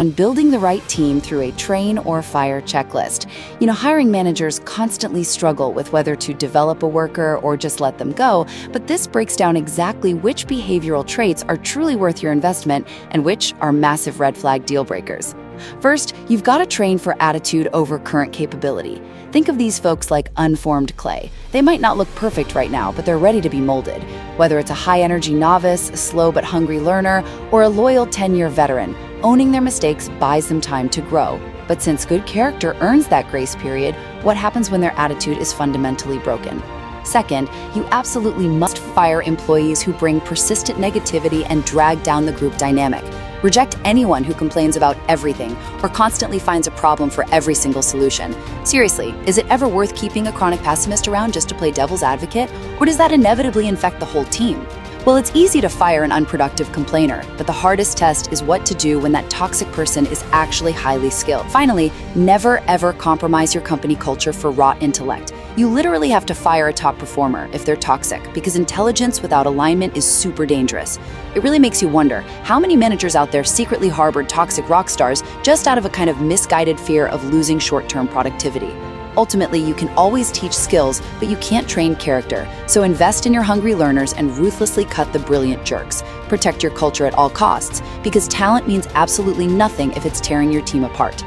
on building the right team through a train or fire checklist. Hiring managers constantly struggle with whether to develop a worker or just let them go, but this breaks down exactly which behavioral traits are truly worth your investment and which are massive red flag deal breakers. First, you've got to train for attitude over current capability. Think of these folks like unformed clay. They might not look perfect right now, but they're ready to be molded. Whether it's a high-energy novice, a slow but hungry learner, or a loyal 10-year veteran, owning their mistakes buys them time to grow. But since good character earns that grace period, what happens when their attitude is fundamentally broken? Second, you absolutely must fire employees who bring persistent negativity and drag down the group dynamic. Reject anyone who complains about everything or constantly finds a problem for every single solution. Seriously, is it ever worth keeping a chronic pessimist around just to play devil's advocate, or does that inevitably infect the whole team? Well, it's easy to fire an unproductive complainer, but the hardest test is what to do when that toxic person is actually highly skilled. Finally, never ever compromise your company culture for raw intellect. You literally have to fire a top performer if they're toxic, because intelligence without alignment is super dangerous. It really makes you wonder, how many managers out there secretly harbored toxic rock stars just out of a kind of misguided fear of losing short-term productivity? Ultimately, you can always teach skills, but you can't train character. So invest in your hungry learners and ruthlessly cut the brilliant jerks. Protect your culture at all costs, because talent means absolutely nothing if it's tearing your team apart.